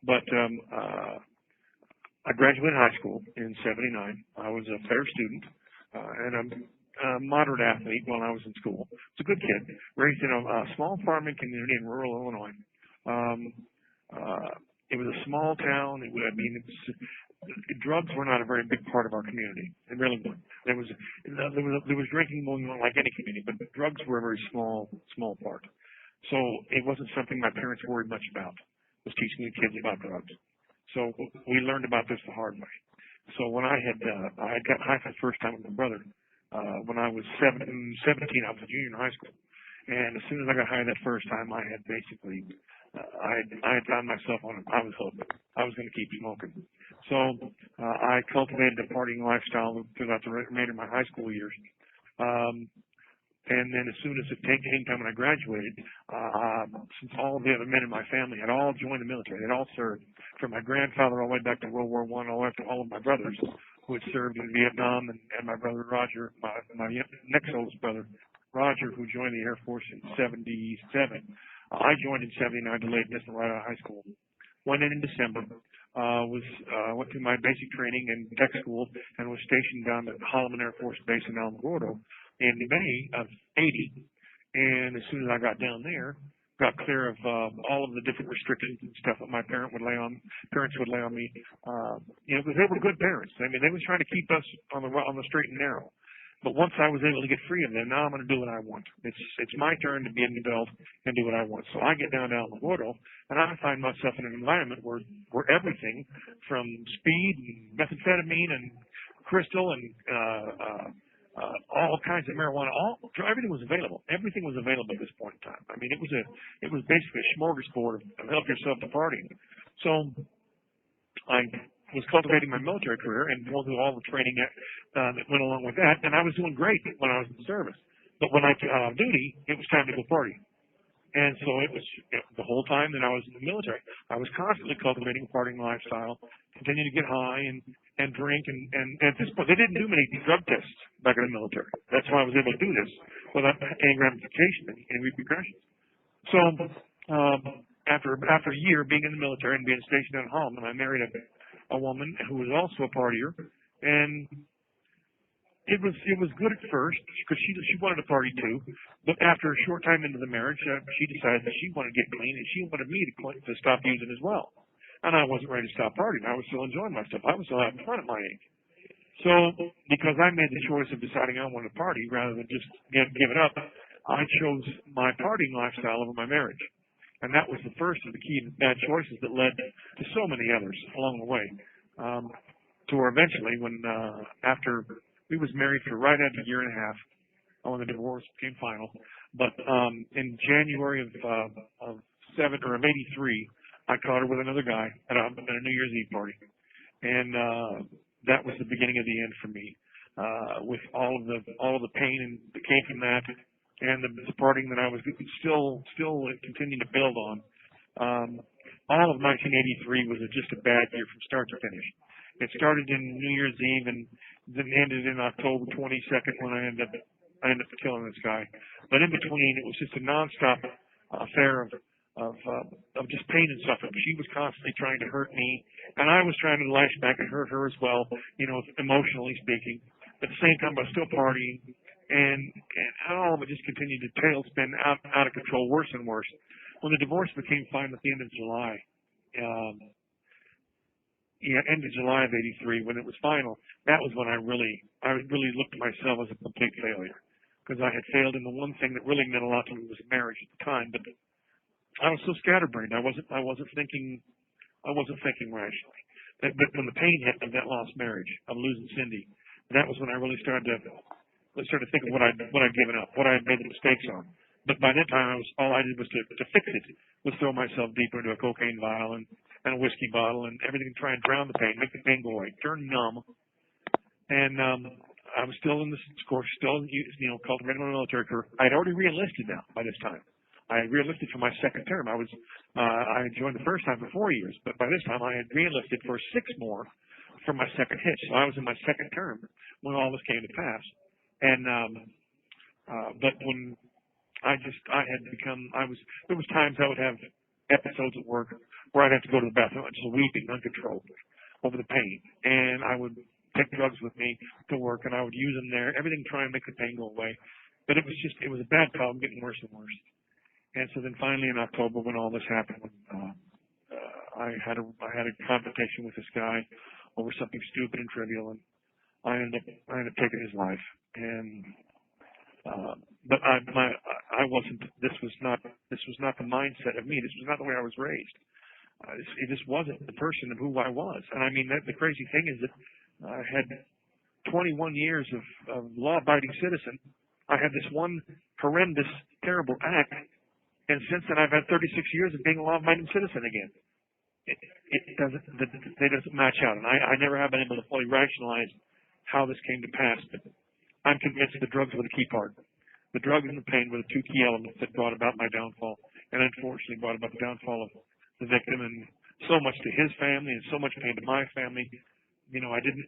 But I graduated high school in '79. I was a fair student and a moderate athlete while I was in school. I was a good kid, raised in a small farming community in rural Illinois. It was a small town. Drugs were not a very big part of our community. It really weren't. There was drinking going on like any community, but drugs were a very small part. So it wasn't something my parents worried much about, was teaching the kids about drugs. So we learned about this the hard way. So when I got high for the first time with my brother, when I was 17, I was a junior in high school. And as soon as I got high that first time, I had basically, I had found myself I was hooked. I was going to keep smoking. So I cultivated a partying lifestyle throughout the remainder of my high school years. And then as soon as it came time when I graduated, since all the other men in my family had all joined the military, they'd all served, from my grandfather all the way back to World War I, all the way up to all of my brothers who had served in Vietnam, and my brother Roger, my next oldest brother, Roger, who joined the Air Force in '77. I joined in '79, delayed enlistment right out of high school. Went in December, went through my basic training and tech school, and was stationed down at Holloman Air Force Base in Alamogordo in May of '80. And as soon as I got down there, got clear of all of the different restrictions and stuff that my parents would lay on me. Because they were good parents. I mean, they was trying to keep us on the straight and narrow. But once I was able to get free of them, now I'm going to do what I want. It's my turn to be an adult and do what I want. So I get down to Alamogordo, and I find myself in an environment where everything from speed and methamphetamine and crystal and all kinds of marijuana, everything was available. Everything was available at this point in time. I mean, it was basically a smorgasbord of help yourself to partying. So I was cultivating my military career and going through all the training that went along with that, and I was doing great when I was in the service. But when I got off duty, it was time to go party. And so it was the whole time that I was in the military, I was constantly cultivating a partying lifestyle, continuing to get high and drink. And at this point, they didn't do many drug tests back in the military. That's why I was able to do this without any ramification and repercussions. So after a year being in the military and being stationed at home, I married a woman who was also a partier, and it was good at first because she wanted to party too, but after a short time into the marriage, she decided that she wanted to get clean and she wanted me to stop using as well. And I wasn't ready to stop partying. I was still enjoying myself. I was still having fun at my age. So because I made the choice of deciding I wanted to party rather than just give it up, I chose my partying lifestyle over my marriage. And that was the first of the key bad choices that led to so many others along the way. To where eventually, when after we was married for right at a year and a half, when the divorce became final. But in January of '83, I caught her with another guy at a New Year's Eve party, and that was the beginning of the end for me. With all of the pain that came from that. And the partying that I was still continuing to build on. All of 1983 was just a bad year from start to finish. It started in New Year's Eve and then ended in October 22nd when I ended up killing this guy. But in between, it was just a nonstop affair of just pain and suffering. She was constantly trying to hurt me, and I was trying to lash back and hurt her as well, emotionally speaking. At the same time, I was still partying. And all of it just continued to tailspin out of control, worse and worse. When the divorce became final at the end of July, end of July of '83, when it was final, that was when I really looked at myself as a complete failure, because I had failed in the one thing that really meant a lot to me was marriage at the time. But I was so scatterbrained. I wasn't thinking rationally. But when the pain hit of that lost marriage, of losing Cindy, that was when I really started to think of what I'd given up, what I had made the mistakes on. But by that time, all I did was to fix it, was throw myself deeper into a cocaine vial and a whiskey bottle and everything to try and drown the pain, make the pain go away, turn numb. And I was still in this course, still cultivating my military career. I had already re-enlisted now by this time. I had re-enlisted for my second term. I had joined the first time for 4 years, but by this time I had re-enlisted for 6 more for my second hitch. So I was in my second term when all this came to pass. And but when there was times I would have episodes at work where I'd have to go to the bathroom just weeping uncontrollably over the pain. And I would take drugs with me to work, and I would use them there, everything trying to make the pain go away. But it was a bad problem, getting worse and worse. And so then finally in October, when all this happened, I had a confrontation with this guy over something stupid and trivial, and I ended up taking his life. And but I wasn't. This was not the mindset of me. This was not the way I was raised. It just wasn't the person of who I was. And I mean, the crazy thing is that I had 21 years of law-abiding citizen. I had this one horrendous, terrible act, and since then I've had 36 years of being a law-abiding citizen again. They doesn't match out, and I never have been able to fully rationalize how this came to pass. But I'm convinced the drugs were the key part. The drugs and the pain were the two key elements that brought about my downfall, and unfortunately brought about the downfall of the victim, and so much to his family, and so much pain to my family. You know, I didn't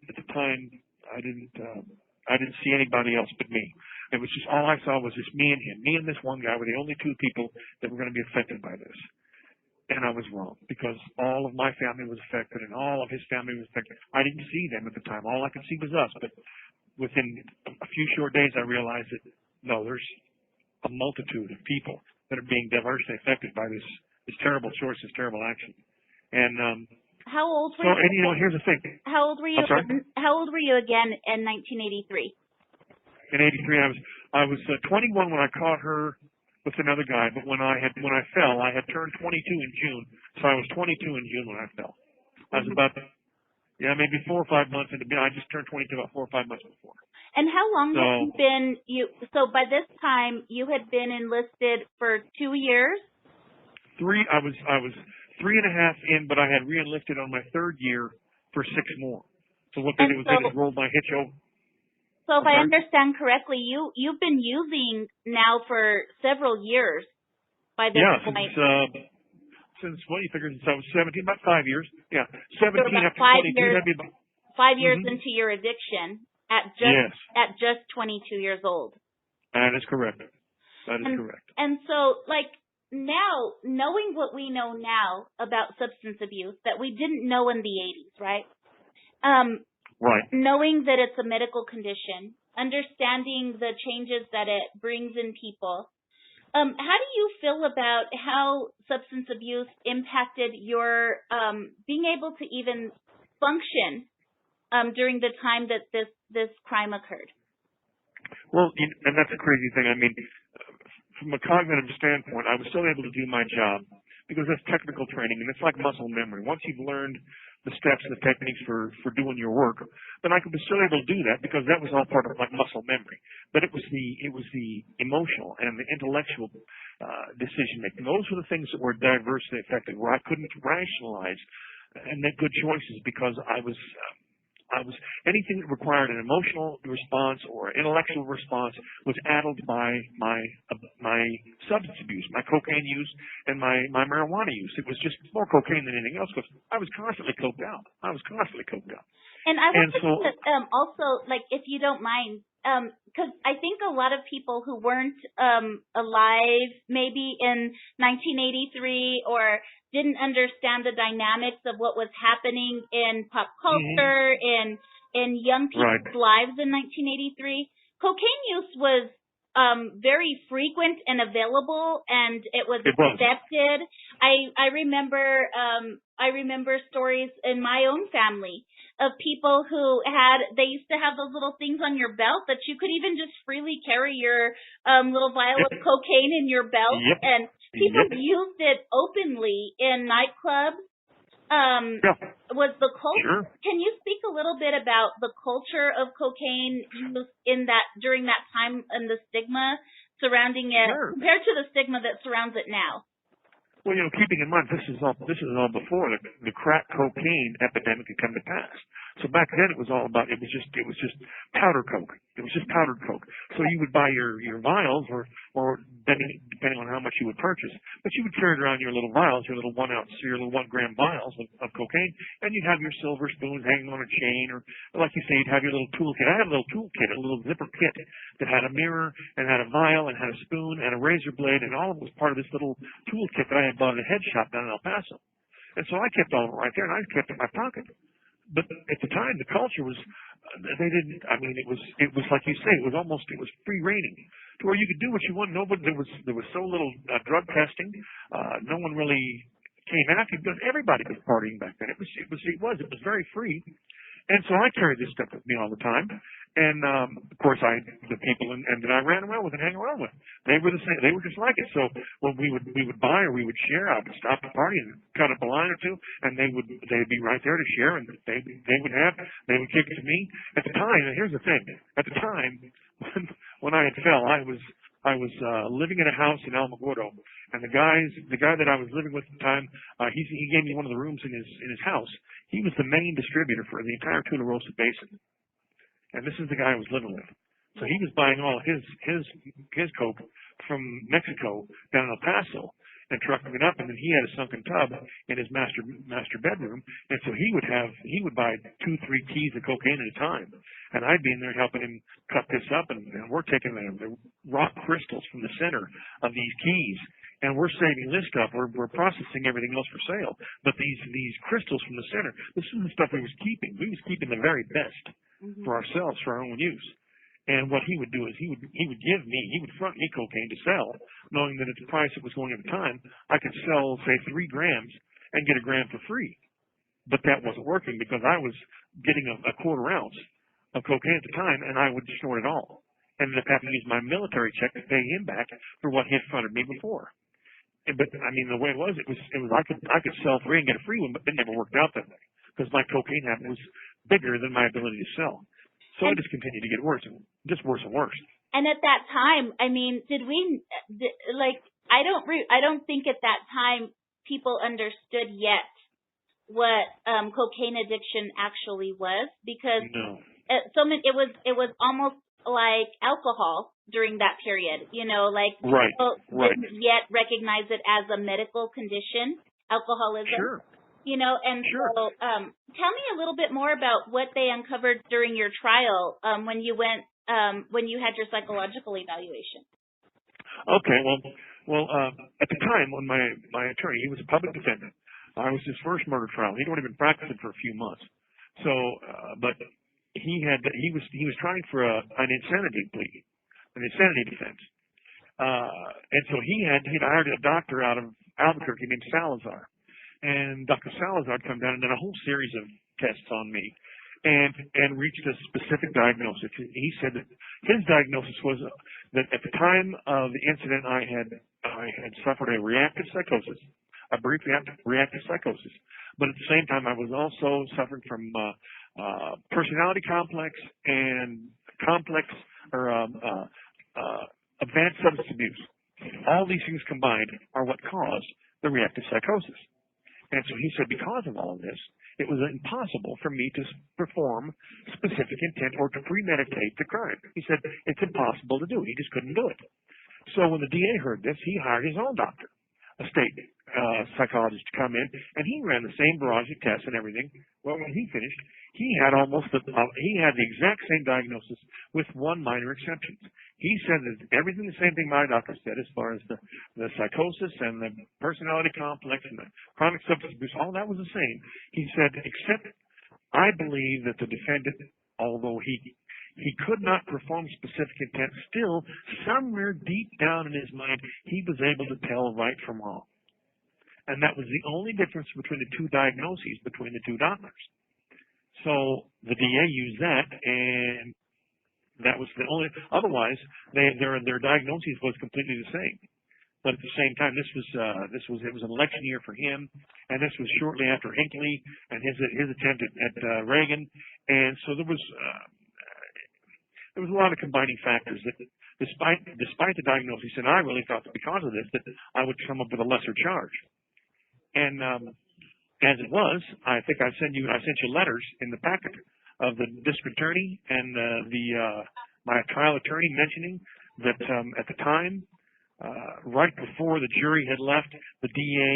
see anybody else but me. It was just, all I saw was just me and him. Me and this one guy were the only two people that were going to be affected by this. And I was wrong, because all of my family was affected and all of his family was affected. I didn't see them at the time. All I could see was us. But within a few short days, I realized that, no, there's a multitude of people that are being diversely affected by this terrible choice, this terrible action. And how old were you? And you know, here's the thing. How old were you? How old were you again in 1983? In '83, I was 21 when I caught her with another guy. But when I fell, I had turned 22 in June, so I was 22 in June when I fell. I was about maybe 4 or 5 months into. I just turned 22 about 4 or 5 months before. And how long had you been? So by this time, you had been enlisted for 2 years. I was 3.5 in, but I had re-enlisted on my third year for 6 more. So what they did was they just rolled my hitch over. So if I understand correctly, you've been using now for several years by this point. Since what you figure, since I was 17, about 5 years. Yeah, 17 so after 22. That'd be about 5 years into your addiction at just 22 years old. That is correct. That is correct. And so, like, now, knowing what we know now about substance abuse that we didn't know in the 80s, right? Right. Knowing that it's a medical condition, understanding the changes that it brings in people, how do you feel about how substance abuse impacted your being able to even function during the time that this crime occurred? Well, and that's a crazy thing. I mean, from a cognitive standpoint, I was still able to do my job because that's technical training, and it's like muscle memory. Once you've learned the steps and the techniques for doing your work, then I was still able to do that because that was all part of like muscle memory. But it was the emotional and the intellectual decision making. Those were the things that were diversely affected, where I couldn't rationalize and make good choices because I was anything that required an emotional response or intellectual response was addled by my substance abuse, my cocaine use, and my marijuana use. It was just more cocaine than anything else because I was constantly coked out. And I want to also, like, if you don't mind, because I think a lot of people who weren't alive maybe in 1983 or didn't understand the dynamics of what was happening in pop culture, in young people's lives in 1983, cocaine use was very frequent and available, and it was accepted. I remember stories in my own family of people who they used to have those little things on your belt that you could even just freely carry your little vial of cocaine in your belt, and people used it openly in nightclubs. Was the culture? Sure. Can you speak a little bit about the culture of cocaine use during that time and the stigma surrounding it compared to the stigma that surrounds it now? Well, keeping in mind this is all before the crack cocaine epidemic had come to pass. So back then it was just powder coke. It was just powdered coke. So you would buy your vials, or depending on how much you would purchase, but you would carry around your little vials, your little 1 ounce, your little 1 gram vials of cocaine, and you'd have your silver spoons hanging on a chain, or like you say, you'd have your little toolkit. I had a little toolkit, a little zipper kit that had a mirror and had a vial and had a spoon and a razor blade, and all of it was part of this little toolkit that I had bought at a head shop down in El Paso. And so I kept all of it right there, and I kept it in my pocket. But at the time, the culture was, they didn't, I mean, it was like you say, it was free reigning, to where you could do what you want. Nobody, there was so little drug testing. No one really came after you, because everybody was partying back then. It was very free. And so I carried this stuff with me all the time. And, of course, the people that I ran around with and hang around with, they were the same. They were just like it. So when we would buy or we would share, I would stop the party and cut up a line or two, and they'd be right there to share, and they would kick it to me. At the time, and here's the thing, at the time, when I had fell, I was living in a house in Alamogordo, and the guy that I was living with at the time, he gave me one of the rooms in his house. He was the main distributor for the entire Tularosa Basin. And this is the guy I was living with. So he was buying all his coke from Mexico down in El Paso and trucking it up, and then he had a sunken tub in his master bedroom, and so he would buy 2-3 keys of cocaine at a time, and I'd be in there helping him cut this up, and we're taking the rock crystals from the center of these keys, and we're saving this stuff. We're processing everything else for sale, but these crystals from the center, this is the stuff we was keeping. We was keeping the very best for ourselves, for our own use. And what he would do is he would front me cocaine to sell, knowing that at the price it was going at the time, I could sell, say, 3 grams and get a gram for free. But that wasn't working, because I was getting a quarter ounce of cocaine at the time, and I would snort it all. And ended up having to use my military check to pay him back for what he had fronted me before. But I mean, the way it was I could sell 3 and get a free one, but it never worked out that way, because my cocaine habit was bigger than my ability to sell. So it just continued to get worse and worse. And at that time, I mean, I don't think at that time people understood yet what cocaine addiction actually was, because it was almost like alcohol during that period. Right. People didn't yet recognize it as a medical condition, alcoholism. Sure. So tell me a little bit more about what they uncovered during your trial when you had your psychological evaluation. Okay, well, at the time when my attorney, he was a public defendant. I was his first murder trial. He'd only been practicing for a few months. So, but he was trying for an insanity plea, an insanity defense. And so he'd hired a doctor out of Albuquerque named Salazar. And Dr. Salazar come down and did a whole series of tests on me and reached a specific diagnosis. He said that his diagnosis was that at the time of the incident, I had suffered a reactive psychosis, a brief reactive psychosis. But at the same time, I was also suffering from personality complex and advanced substance abuse. All these things combined are what caused the reactive psychosis. And so he said, because of all of this, it was impossible for me to perform specific intent or to premeditate the crime. He said, it's impossible to do. He just couldn't do it. So when the DA heard this, he hired his own doctor, a state psychologist, to come in, and he ran the same barrage of tests and everything. Well, when he finished, he had the exact same diagnosis with one minor exception. He said that everything the same thing my doctor said, as far as the psychosis and the personality complex and the chronic substance abuse, all that was the same. He said, except I believe that the defendant, although he could not perform specific intent, still somewhere deep down in his mind, he was able to tell right from wrong. And that was the only difference between the two diagnoses between the two doctors. So the DA used that, and that was the only. Otherwise, their diagnosis was completely the same. But at the same time, it was an election year for him, and this was shortly after Hinckley and his attempt at Reagan, and so there was a lot of combining factors that, despite the diagnosis, and I really thought that because of this that I would come up with a lesser charge. And as it was, I think I sent you letters in the packet of the district attorney and my trial attorney mentioning that at the time, right before the jury had left, the DA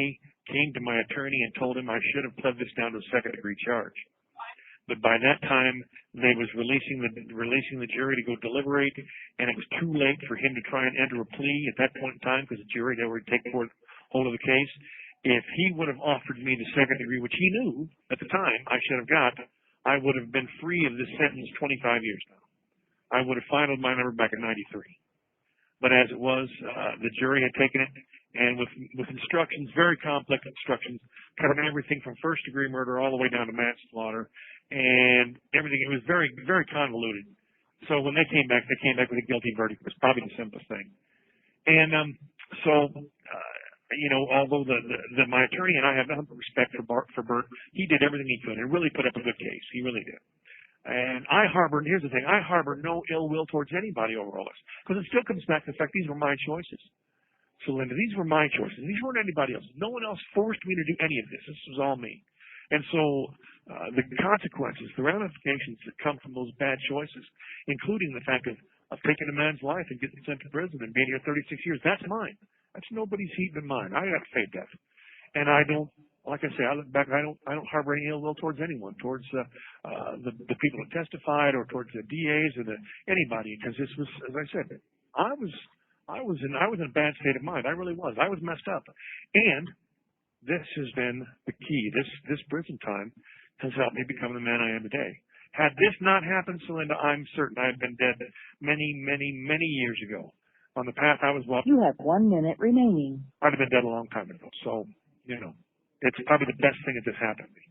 came to my attorney and told him I should have pled this down to a second-degree charge. But by that time, they was releasing the jury to go deliberate, and it was too late for him to try and enter a plea at that point in time because the jury had already taken hold of the case. If he would have offered me the second degree, which he knew at the time I should have got, I would have been free of this sentence 25 years now. I would have filed my number back in '93. But as it was, the jury had taken it, and with instructions, very complex instructions, covering everything from first-degree murder all the way down to manslaughter, and everything. It was very, very convoluted. So when they came back with a guilty verdict. It was probably the simplest thing. And you know, although my attorney and I have nothing but respect for Bert, he did everything he could and really put up a good case. He really did. And here's the thing, I harbor no ill will towards anybody over all this, because it still comes back to the fact these were my choices. So, Linda, these were my choices. These weren't anybody else. No one else forced me to do any of this. This was all me. And so the consequences, the ramifications that come from those bad choices, including the fact of taking a man's life and getting sent to prison and being here 36 years, that's mine. That's nobody's heat but mine. I got faith death. And I don't, like I say, I look back, I don't harbor any ill will towards anyone, towards the people that testified or towards the DAs or anybody, because this was, as I said, I was in a bad state of mind. I really was. I was messed up. And this has been the key. This prison time has helped me become the man I am today. Had this not happened, Celinda, I'm certain I'd been dead many, many, many years ago. On the path I was walking. You have 1 minute remaining. I'd have been dead a long time ago. So, you know, it's probably the best thing that this happened to me.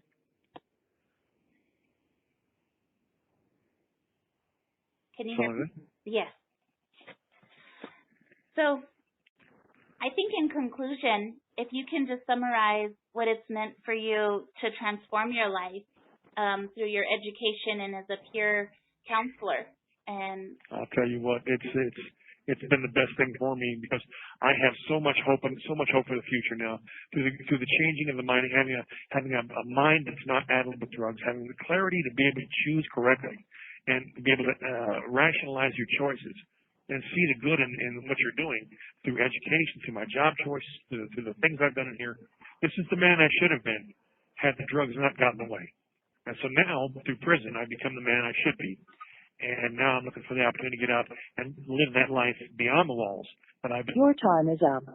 Can you hear me? Yes. So, I think in conclusion, if you can just summarize what it's meant for you to transform your life through your education and as a peer counselor, and I'll tell you what, it's been the best thing for me, because I have so much hope and so much hope for the future now through the changing of the mind, having a mind that's not addled with drugs, having the clarity to be able to choose correctly and to be able to rationalize your choices and see the good in what you're doing through education, through my job choices, through the things I've done in here. This is the man I should have been had the drugs not gotten away. And so now, through prison, I've become the man I should be. And now I'm looking for the opportunity to get out and live that life beyond the walls. But Your time is up.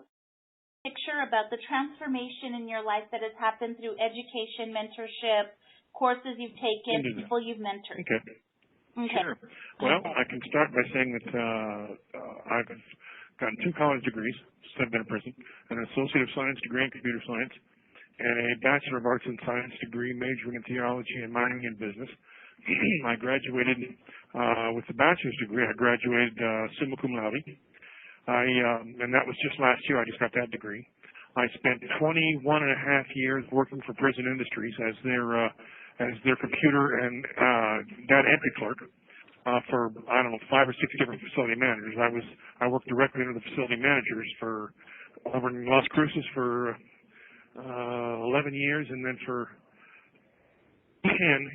Make sure about the transformation in your life that has happened through education, mentorship, courses you've taken, people you've mentored. Okay. Sure. Well, I can start by saying that I've gotten 2 college degrees since I've been in prison, an Associate of Science degree in Computer Science, and a Bachelor of Arts in Science degree majoring in Theology and minoring in Business. I graduated with the bachelor's degree. I graduated summa cum laude, and that was just last year. I just got that degree. I spent 21 and a half years working for Prison Industries as their computer and data entry clerk for 5 or 6 different facility managers. I worked directly under the facility managers over in Las Cruces for 11 years, and then for 10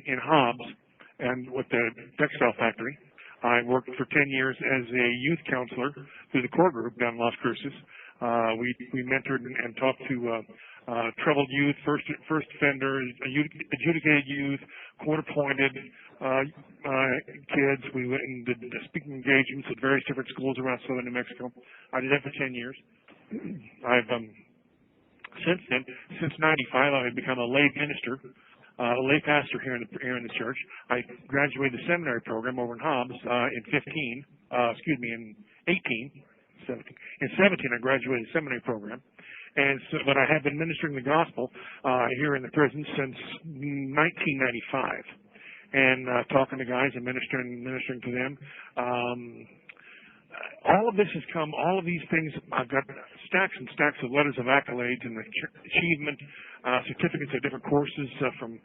in Hobbs. And with the textile factory, I worked for 10 years as a youth counselor through the core group down in Las Cruces. We mentored and talked to troubled youth, first offenders, adjudicated youth, court-appointed kids. We went and did speaking engagements at various different schools around southern New Mexico. I did that for 10 years. I've since then, since '95, I've become a lay minister. A lay pastor here in the church. I graduated the seminary program over in Hobbs in 18, 17. In 17, I graduated the seminary program. And so, but I have been ministering the gospel here in the prison since 1995. And talking to guys and ministering to them. All of this has come, all of these things, I've got stacks and stacks of letters of accolades and achievement certificates of different courses from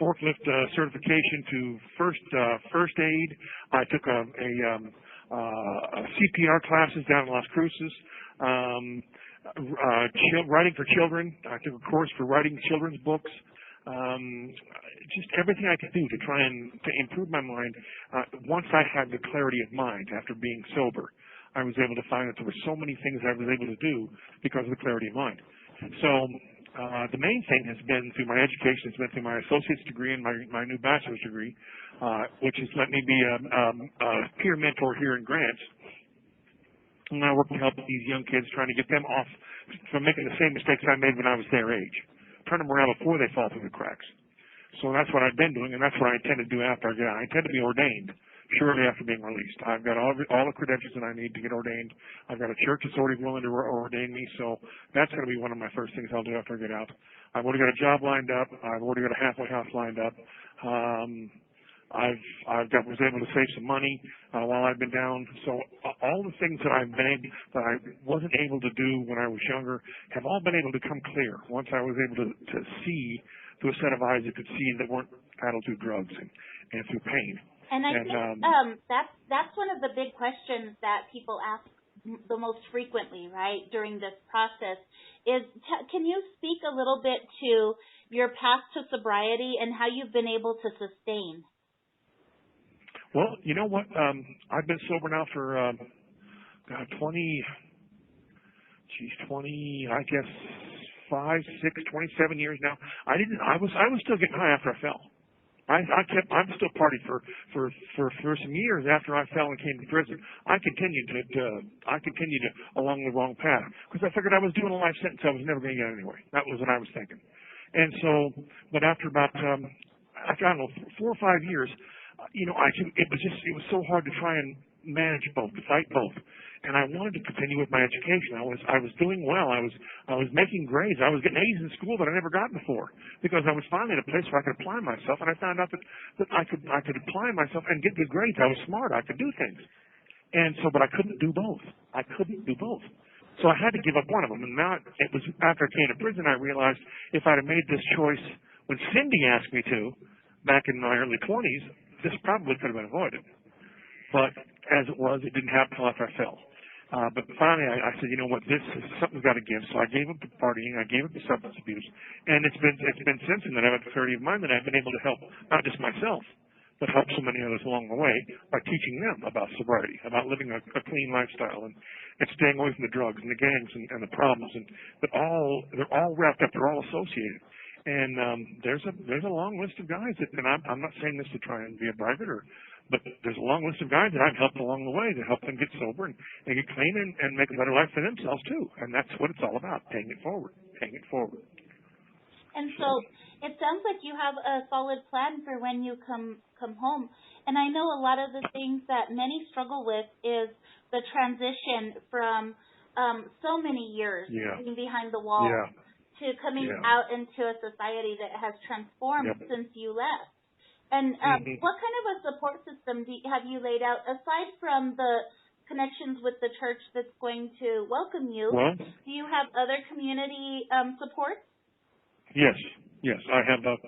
forklift certification to first aid. I took a CPR classes down in Las Cruces. Writing for children. I took a course for writing children's books. just everything I could do to try and to improve my mind. Once I had the clarity of mind after being sober, I was able to find that there were so many things I was able to do because of the clarity of mind. So the main thing has been through my education, has been through my associate's degree and my new bachelor's degree, which has let me be a peer mentor here in Grants. And I work to help these young kids, trying to get them off from making the same mistakes I made when I was their age. Turn them around before they fall through the cracks. So that's what I've been doing, and that's what I intend to do after I get out. I intend to be ordained shortly after being released. I've got all the credentials that I need to get ordained. I've got a church that's already willing to ordain me, so that's going to be one of my first things I'll do after I get out. I've already got a job lined up. I've already got a halfway house lined up. Was able to save some money while I've been down. So all the things that I've been able, that I wasn't able to do when I was younger have all been able to come clear once I was able to see through a set of eyes that could see that weren't paddled through drugs and through pain. And I think that's one of the big questions that people ask the most frequently, right, during this process is, can you speak a little bit to your path to sobriety and how you've been able to sustain? Well, you know what? I've been sober now for 20, I guess 5, 6, 27 years now. I was still getting high after I fell. I'm still partying for some years after I fell and came to prison. I continued along the wrong path because I figured I was doing a life sentence I was never going to get anyway. That was what I was thinking. And so, but after I don't know, 4 or 5 years, it was so hard to try and manage both, to fight both. And I wanted to continue with my education. I was doing well. I was making grades. I was getting A's in school that I never got before because I was finally in a place where I could apply myself. And I found out that I could apply myself and get good grades. I was smart. I could do things. And so, but I couldn't do both. So I had to give up one of them. And now it was after I came to prison, I realized if I'd have made this choice when Cindy asked me to back in my early 20s, this probably could have been avoided. But as it was, it didn't happen until after I fell. But finally, I said, you know what, something's got to give. So I gave up the partying, I gave up the substance abuse, and it's been since then that I've had the clarity of mind that I've been able to help not just myself, but help so many others along the way by teaching them about sobriety, about living a clean lifestyle, and staying away from the drugs and the gangs and the problems, and they're all wrapped up, they're all associated. And there's a long list of guys that, and I'm not saying this to try and be a braggart, but there's a long list of guys that I've helped along the way to help them get sober and get clean and make a better life for themselves too. And that's what it's all about, paying it forward. And so it sounds like you have a solid plan for when you come home. And I know a lot of the things that many struggle with is the transition from so many years being behind the wall to coming out into a society that has transformed since you left. And what kind of a support system have you laid out, aside from the connections with the church that's going to welcome you? Well, do you have other community support? Yes. I have, of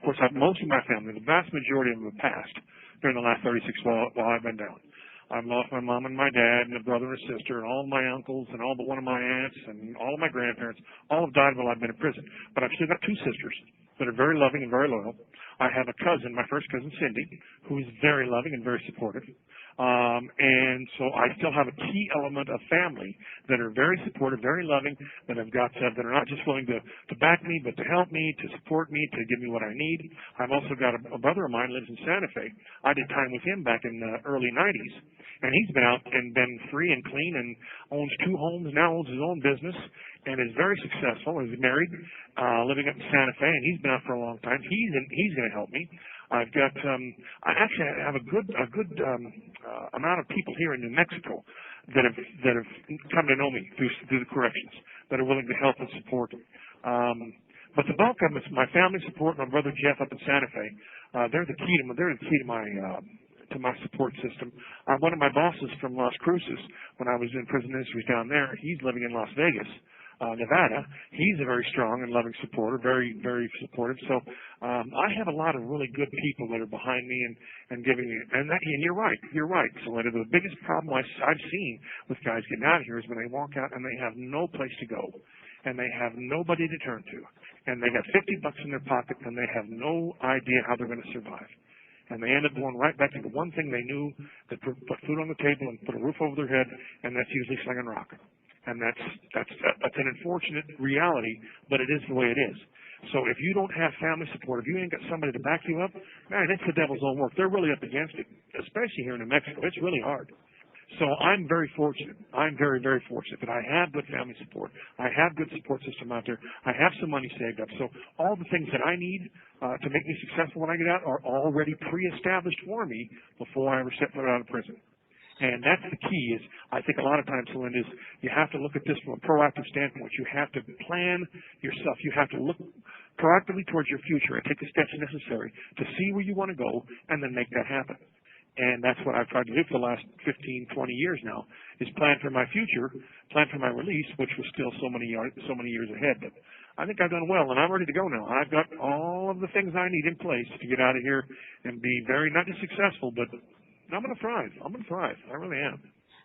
course, most of my family, the vast majority of them have passed during the last 36 while I've been down. I've lost my mom and my dad and a brother and a sister and all of my uncles and all but one of my aunts and all of my grandparents. All have died while I've been in prison. But I've still got 2 sisters that are very loving and very loyal. I have a cousin, my first cousin Cindy, who is very loving and very supportive. And so I still have a key element of family that are very supportive, very loving, that have got that are not just willing to back me, but to help me, to support me, to give me what I need. I've also got a brother of mine lives in Santa Fe. I did time with him back in the early 90s, and he's been out and been free and clean and owns 2 homes, now owns his own business, and is very successful. He's married, living up in Santa Fe, and he's been out for a long time. He's going to help me. I've got I actually have a good amount of people here in New Mexico that have come to know me through the corrections, that are willing to help and support. But the bulk of them is my family support. My brother Jeff up in Santa Fe. They're the key to my support system. One of my bosses from Las Cruces, when I was in prison ministries down there, he's living in Las Vegas, Nevada. He's a very strong and loving supporter, very, very supportive. So I have a lot of really good people that are behind me and giving me. And you're right. So the biggest problem I've seen with guys getting out of here is when they walk out and they have no place to go. and they have nobody to turn to, and they got $50 in their pocket, and they have no idea how they're going to survive. And they end up going right back to the one thing they knew, that put food on the table and put a roof over their head, and that's usually slinging rock. And that's an unfortunate reality, but it is the way it is. So if you don't have family support, if you ain't got somebody to back you up, man, it's the devil's own work. They're really up against it, especially here in New Mexico. It's really hard. So I'm very fortunate. I'm very, very fortunate that I have good family support. I have good support system out there. I have some money saved up. So all the things that I need to make me successful when I get out are already pre-established for me before I ever set foot out of prison. And that's the key is, I think a lot of times, Linda, is you have to look at this from a proactive standpoint. You have to plan yourself. You have to look proactively towards your future and take the steps necessary to see where you want to go and then make that happen. And that's what I've tried to do for the last 15, 20 years now, is plan for my future, plan for my release, which was still so many years ahead. But I think I've done well, and I'm ready to go now. I've got all of the things I need in place to get out of here and be very, not just successful, but I'm going to thrive. I'm going to thrive. I really am.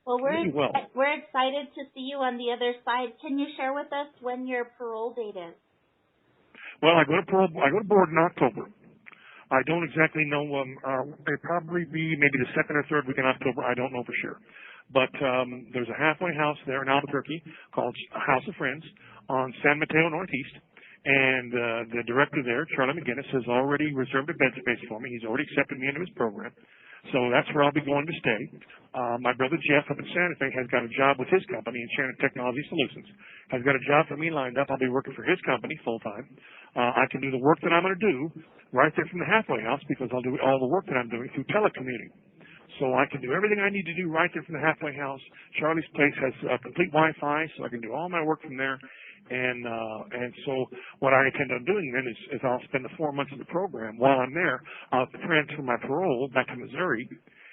Well, we're excited to see you on the other side. Can you share with us when your parole date is? Well, I go to board in October. I don't exactly know. It'll probably be maybe the second or third week in October. I don't know for sure. But there's a halfway house there in Albuquerque called House of Friends on San Mateo Northeast. And the director there, Charlie McGinnis, has already reserved a bed space for me. He's already accepted me into his program. So that's where I'll be going to stay. My brother Jeff up in Santa Fe has got a job with his company, Enchanted Technology Solutions. Has got a job for me lined up. I'll be working for his company full time. I can do the work that I'm going to do right there from the halfway house because I'll do all the work that I'm doing through telecommuting. So I can do everything I need to do right there from the halfway house. Charlie's place has complete Wi-Fi, so I can do all my work from there. And so what I intend on doing then is I'll spend the 4 months of the program. While I'm there, I'll transfer my parole back to Missouri.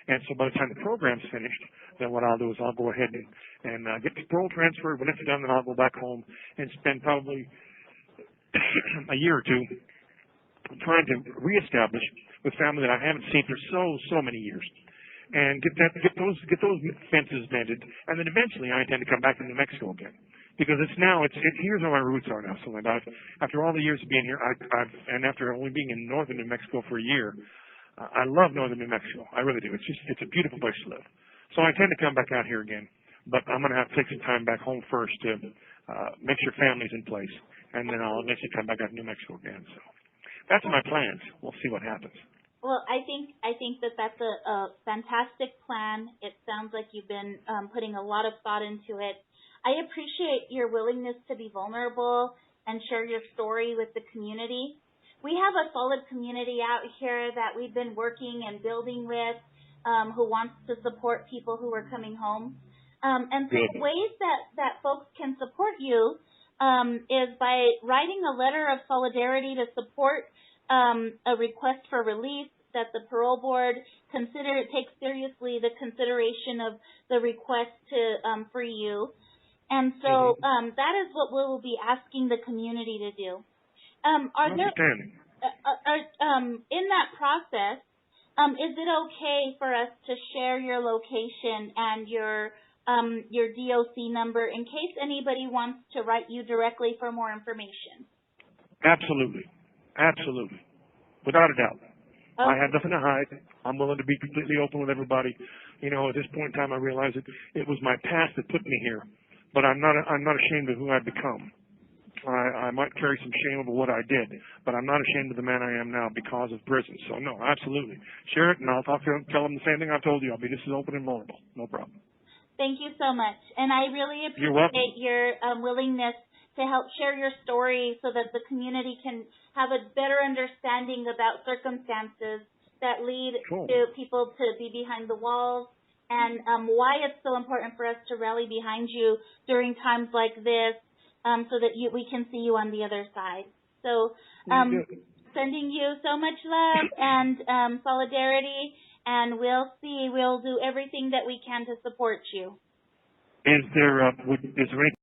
And so by the time the program's finished, then what I'll do is I'll go ahead and get the parole transferred. When it's done, then I'll go back home and spend probably a year or two trying to reestablish with family that I haven't seen for so many years. And get those fences mended. And then eventually I intend to come back to New Mexico again. Because here's where my roots are now. So after all the years of being here, and after only being in northern New Mexico for a year, I love northern New Mexico. I really do. It's a beautiful place to live. So I intend to come back out here again. But I'm going to have to take some time back home first to make sure family's in place. And then I'll eventually come back out to New Mexico again. So that's my plans. We'll see what happens. Well, I think that's a fantastic plan. It sounds like you've been putting a lot of thought into it. I appreciate your willingness to be vulnerable and share your story with the community. We have a solid community out here that we've been working and building with who wants to support people who are coming home. And so the ways that folks can support you is by writing a letter of solidarity to support a request for release, that the parole board takes seriously the consideration of the request to free you. And so that is what we will be asking the community to do. In that process, is it okay for us to share your location and your DOC number in case anybody wants to write you directly for more information? Absolutely. Absolutely. Without a doubt. Okay. I have nothing to hide. I'm willing to be completely open with everybody. You know, at this point in time, I realize it was my past that put me here. But I'm not ashamed of who I've become. I might carry some shame over what I did, but I'm not ashamed of the man I am now because of prison. So no, absolutely. Share it, and I'll tell them the same thing I've told you. I'll be just as open and vulnerable. No problem. Thank you so much. And I really appreciate your willingness to help share your story so that the community can have a better understanding about circumstances that lead to people to be behind the walls, and why it's so important for us to rally behind you during times like this so that we can see you on the other side. So sending you so much love and solidarity, and we'll do everything that we can to support you. Is there any